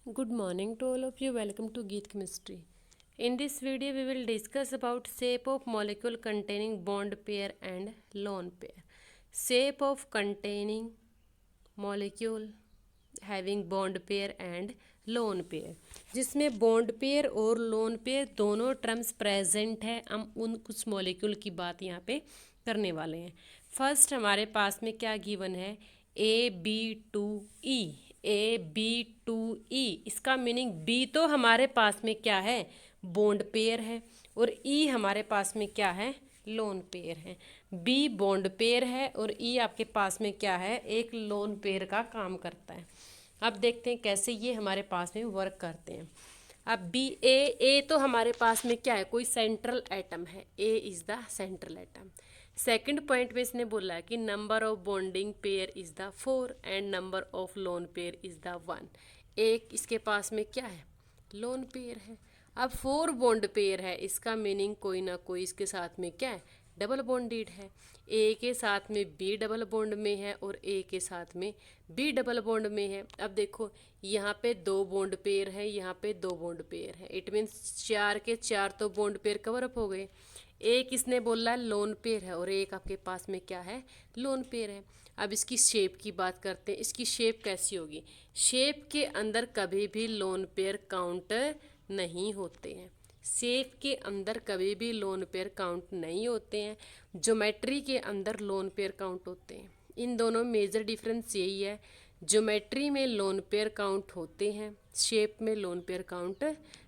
Good morning to all of you. Welcome to Geet Chemistry. In this video, we will discuss about shape of molecule containing bond pair and lone pair. Shape of containing molecule having bond pair and lone pair. जिसमें bond pair और lone pair दोनों terms present है। हम उन कुछ molecule की बात यहाँ पे करने वाले हैं। फर्स्ट हमारे पास में क्या गिवन है, AB2E। AB2E इसका मीनिंग बी तो हमारे पास में क्या है, बॉन्ड पेयर है, और ई हमारे पास में क्या है, लोन पेयर है। बी बॉन्ड पेयर है और ई आपके पास में क्या है, एक लोन पेयर का काम करता है। अब देखते हैं कैसे ये हमारे पास में वर्क करते हैं। अब बी ए तो हमारे पास में क्या है, कोई सेंट्रल एटम है, A is the central atom. Second point में इसने बोला है कि number of bonding pair is the 4 and number of lone pair is the 1। एक इसके पास में क्या है, लोन पेयर है। अब 4 बॉन्ड पेयर है, इसका मीनिंग कोई ना कोई इसके साथ में क्या है, डबल बॉन्डेड है। ए के साथ में बी डबल बॉन्ड में है और ए के साथ में बी डबल बॉन्ड में है। अब देखो यहाँ पे 2 बॉन्ड पेयर है, यहाँ पे 2 बॉन्ड पेयर है। इट मीन्स 4 के 4 तो बॉन्ड पेयर कवर अप हो गए। एक इसने बोला लोन पेयर है और एक आपके पास में क्या है, लोन पेयर है। अब इसकी शेप की बात करते हैं। इसकी शेप कैसी होगी, शेप के अंदर कभी भी लोन पेयर काउंट नहीं होते हैं। शेप के अंदर कभी भी लोन पेयर काउंट नहीं होते हैं। ज्योमेट्री के अंदर लोन पेयर काउंट होते हैं। इन दोनों मेजर डिफरेंस यही है, ज्योमेट्री में लोन पेयर काउंट होते हैं, शेप में लोन पेयर काउंट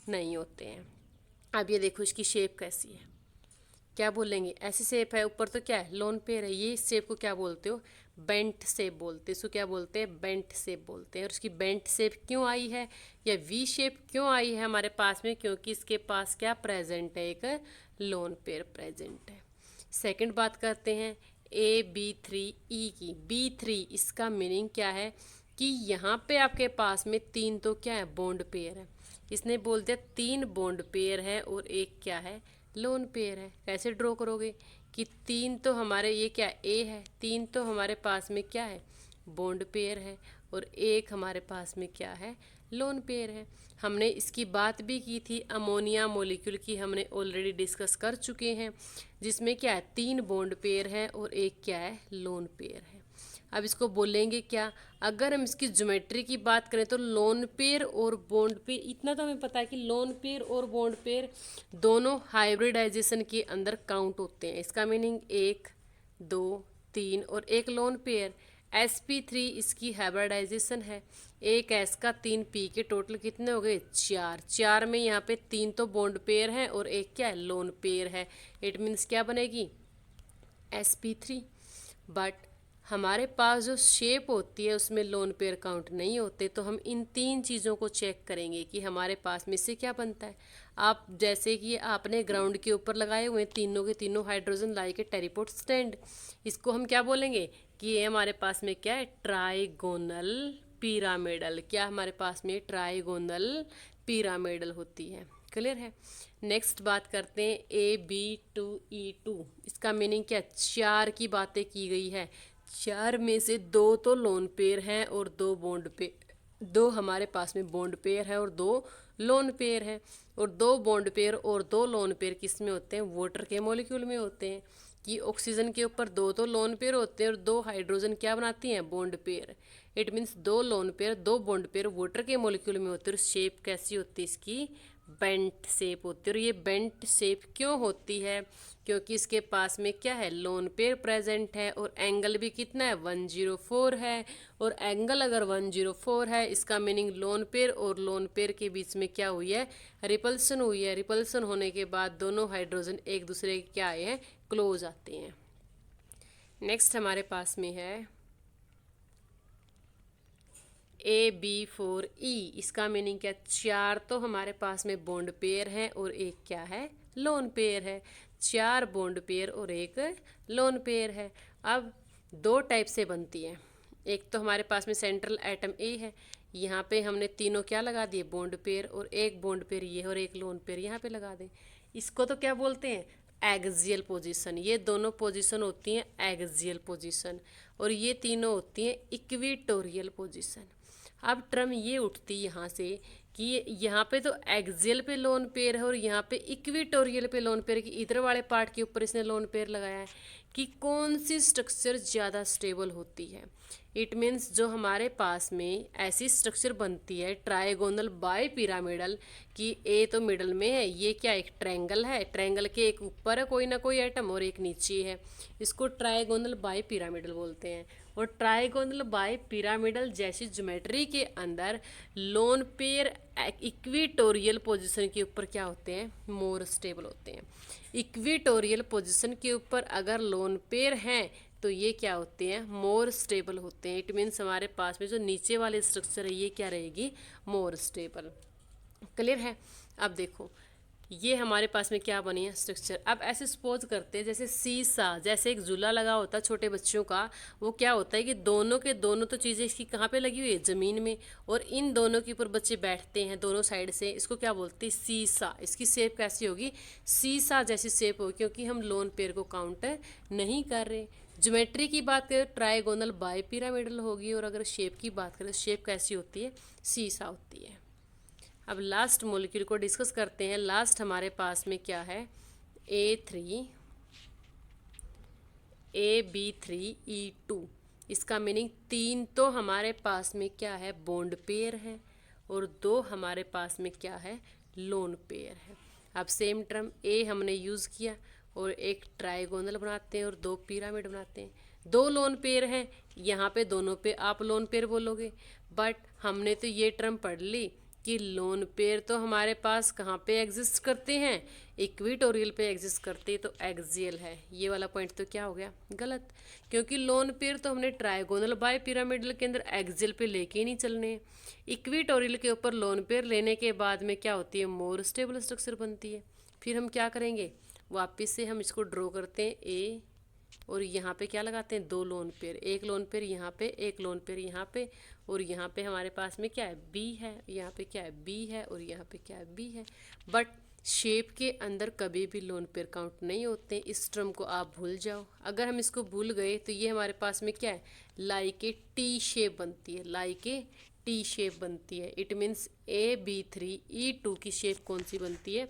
नहीं होते हैं। अब ये देखो इसकी शेप कैसी है, क्या बोलेंगे, ऐसी शेप है, ऊपर तो क्या है, लोन पेयर है। ये शेप को क्या बोलते हो, बेंट शेप बोलते हैं। इसको क्या बोलते हैं, बेंट शेप बोलते हैं। और इसकी बेंट शेप क्यों आई है या वी शेप क्यों आई है हमारे पास में, क्योंकि इसके पास क्या प्रेजेंट है, एक लोन पेयर प्रेजेंट है। सेकंड बात करते हैं AB3E की। B3 इसका मीनिंग क्या है कि यहाँ पे आपके पास में 3 तो क्या है, बॉन्ड पेयर है। इसने बोल दिया 3 बॉन्ड पेयर है और एक क्या है, लोन पेयर है। कैसे ड्रॉ करोगे कि 3 तो हमारे ये क्या ए है, 3 तो हमारे पास में क्या है, बॉन्ड पेयर है, और एक हमारे पास में क्या है, लोन पेयर है। हमने इसकी बात भी की थी, अमोनिया मॉलिक्यूल की हमने ऑलरेडी डिस्कस कर चुके हैं, जिसमें क्या है, 3 बॉन्ड पेयर है और एक क्या है, लोन पेयर है। अब इसको बोलेंगे क्या, अगर हम इसकी ज्योमेट्री की बात करें तो लोन पेयर और बॉन्ड पेयर, इतना तो हमें पता है कि लोन पेयर और बॉन्ड पेयर दोनों हाइब्रिडाइजेशन के अंदर काउंट होते हैं। इसका मीनिंग 1 2 3 और एक लोन पेयर। sp3 इसकी हाइब्रिडाइजेशन है, एक एस का 3 पी के टोटल कितने हो गए, 4। 4 में यहाँ पे 3 तो बॉन्ड पेयर है और एक क्या है, लोन पेयर है। इट मीन्स क्या बनेगी, sp3। बट हमारे पास जो शेप होती है उसमें लोन पेयर काउंट नहीं होते, तो हम इन 3 चीज़ों को चेक करेंगे कि हमारे पास में से क्या बनता है। आप जैसे कि आपने ग्राउंड के ऊपर लगाए हुए तीनों के तीनों हाइड्रोजन लाई के टेरीपोर्ट स्टैंड, इसको हम क्या बोलेंगे कि ये हमारे पास में क्या है, ट्राइगोनल पिरामिडल। क्या हमारे पास में ट्राइगोनल पिरामिडल होती है। क्लियर है। नेक्स्ट बात करते हैं AB2E2। इसका मीनिंग क्या, 4 की बातें की गई है। 4 में से 2 तो लोन पेयर हैं और 2 बॉन्ड पे, 2 हमारे पास में बॉन्ड पेयर है और 2 लोन पेयर है। और 2 बॉन्ड पेयर और 2 लोन पेयर किस में होते हैं, वाटर के मॉलिक्यूल में होते हैं। कि ऑक्सीजन के ऊपर 2 तो लोन पेयर होते हैं और 2 हाइड्रोजन क्या बनाती हैं, bond pair. It means 2 lone pair 2 bond pair water के मॉलिक्यूल में होते हैं। और शेप कैसी होती है इसकी, बेंट शेप होती है। और ये बेंट शेप क्यों होती है, क्योंकि इसके पास में क्या है, लोन पेयर प्रेजेंट है और एंगल भी कितना है, 104 है। और एंगल अगर 104 है, इसका मीनिंग लोन पेयर और लोन पेयर के बीच में क्या हुई है, रिपल्सन हुई है। रिपल्सन होने के बाद दोनों हाइड्रोजन एक दूसरे के क्या आए हैं, क्लोज आते हैं। नेक्स्ट हमारे पास में है AB4E। इसका मीनिंग क्या, 4 तो हमारे पास में बॉन्ड पेयर है और एक क्या है, लोन पेयर है। 4 बॉन्ड पेयर और एक लोन पेयर है। अब 2 टाइप से बनती है। एक तो हमारे पास में सेंट्रल एटम ए है, यहाँ पे हमने तीनों क्या लगा दिए, बॉन्ड पेयर, और एक बॉन्ड पेयर ये और एक लोन पेयर यहाँ पे लगा दें। इसको तो क्या बोलते हैं, एक्सियल पोजीशन। ये दोनों पोजीशन होती हैं एक्सियल पोजीशन और ये तीनों होती हैं इक्वेटोरियल पोजीशन। अब टर्म ये उठती यहाँ से कि यहाँ पे तो एक्सियल पे लोन पेयर है और यहाँ पे इक्विटोरियल पे लोन पेयर, कि इधर वाले पार्ट के ऊपर इसने लोन पेयर लगाया है, कि कौन सी स्ट्रक्चर ज़्यादा स्टेबल होती है। इट मीन्स जो हमारे पास में ऐसी स्ट्रक्चर बनती है ट्राइगोनल बाय पिरामिडल, कि ए तो मिडल में है, ये क्या एक ट्रायंगल है, ट्रायंगल के एक ऊपर है कोई ना कोई एटम और एक नीचे है, इसको ट्राइगोनल बाय पिरामिडल बोलते हैं। और ट्राइगोनल बाय पिरामिडल जैसी ज्योमेट्री के अंदर लोन पेयर इक्विटोरियल पोजीशन के ऊपर क्या होते हैं, मोर स्टेबल होते हैं। इक्विटोरियल पोजीशन के ऊपर अगर लोन पेयर हैं तो ये क्या होते हैं, मोर स्टेबल होते हैं। इट मीन्स हमारे पास में जो नीचे वाली स्ट्रक्चर है ये क्या रहेगी, मोर स्टेबल। क्लियर है। अब देखो ये हमारे पास में क्या बनी है स्ट्रक्चर। अब ऐसे सपोज करते हैं जैसे सीसा, जैसे एक झूला लगा होता है छोटे बच्चों का, वो क्या होता है कि दोनों के दोनों तो चीज़ें इसकी कहाँ पे लगी हुई है, ज़मीन में, और इन दोनों के ऊपर बच्चे बैठते हैं दोनों साइड से, इसको क्या बोलते हैं, सीसा। इसकी शेप कैसी होगी, सीसा जैसी शेप होगी, क्योंकि हम लोन पेयर को काउंट नहीं कर रहे। ज्योमेट्री की बात करें ट्राइगोनल बाय पिरामिडल होगी, और अगर शेप की बात करें तो शेप कैसी होती है, सीसा होती है। अब लास्ट मॉलिक्यूल को डिस्कस करते हैं। लास्ट हमारे पास में क्या है, A3 AB3E2। इसका मीनिंग 3 तो हमारे पास में क्या है, बॉन्ड पेयर है, और 2 हमारे पास में क्या है, लोन पेयर है। अब सेम टर्म ए हमने यूज़ किया और एक ट्राइगोनल बनाते हैं और 2 पिरामिड बनाते हैं। 2 लोन पेयर हैं, यहाँ पे दोनों पे आप लोन पेयर बोलोगे, बट हमने तो ये टर्म पढ़ ली कि लोन पेयर तो हमारे पास कहाँ पे एग्जिस्ट करते हैं, इक्विटोरियल पे एग्जिस्ट करते हैं, तो एक्सियल है। ये वाला पॉइंट तो क्या हो गया, गलत, क्योंकि लोन पेयर तो हमने ट्राइगोनल बाय पिरामिडल के अंदर एक्सियल पे लेके ही नहीं चलने। इक्विटोरियल के ऊपर लोन पेयर लेने के बाद में क्या होती है, मोर स्टेबल स्ट्रक्चर बनती है। फिर हम क्या करेंगे, वापस से हम इसको ड्रॉ करते हैं ए, और यहाँ पे क्या लगाते हैं, 2 लोन पेयर, एक लोन पेयर यहाँ पे, एक लोन पेयर यहाँ पे, और यहाँ पे हमारे पास में क्या है, बी है, यहाँ पे क्या है, बी है, और यहाँ पे क्या है, बी है। बट शेप के अंदर कभी भी लोन पेयर काउंट नहीं होते, इस टर्म को आप भूल जाओ। अगर हम इसको भूल गए तो ये हमारे पास में क्या है, लाइक ए टी शेप बनती है, लाइक ए टी शेप बनती है। इट मीन्स AB3E2 की शेप कौन सी बनती है,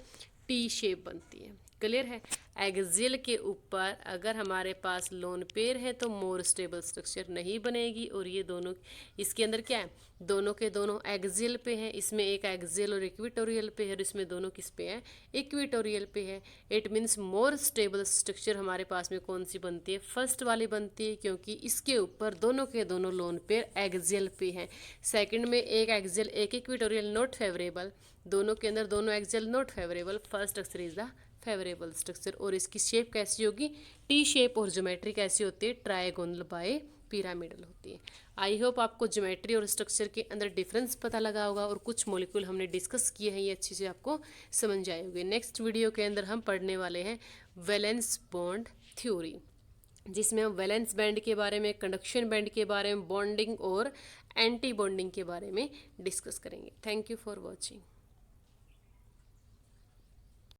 टी शेप बनती है। क्लियर है। एक्सियल के ऊपर अगर हमारे पास लोन पेयर है तो मोर स्टेबल स्ट्रक्चर नहीं बनेगी, और ये दोनों इसके अंदर क्या है, दोनों के दोनों एक्सियल पे है, इसमें एक एक्सियल और इक्विटोरियल पे है, और इसमें दोनों किस पे है, इक्विटोरियल पे है। It means more stable structure हमारे पास में कौन सी बनती है, फर्स्ट वाली बनती है, क्योंकि इसके ऊपर दोनों के दोनों लोन पेयर एक्सियल पे है। सेकंड में एक एक्सियल एक इक्विटोरियल, नॉट फेवरेबल, दोनों के अंदर दोनों axial not favourable, first structure is the favourable structure. और इसकी शेप कैसी होगी, टी शेप, और ज्योमेट्री कैसी होती है, ट्रायगोनल बाय पिरामिडल होती है। आई होप आपको ज्योमेट्री और स्ट्रक्चर के अंदर डिफरेंस पता लगा होगा, और कुछ मॉलिक्यूल हमने डिस्कस किए हैं, ये अच्छे से आपको समझ आए होंगे। नेक्स्ट वीडियो के अंदर हम पढ़ने वाले हैं वैलेंस बॉन्ड थ्योरी, जिसमें हम वैलेंस बैंड के बारे में, कंडक्शन बैंड के बारे में, बॉन्डिंग और एंटी बॉन्डिंग के बारे में डिस्कस करेंगे। Thank you for watching.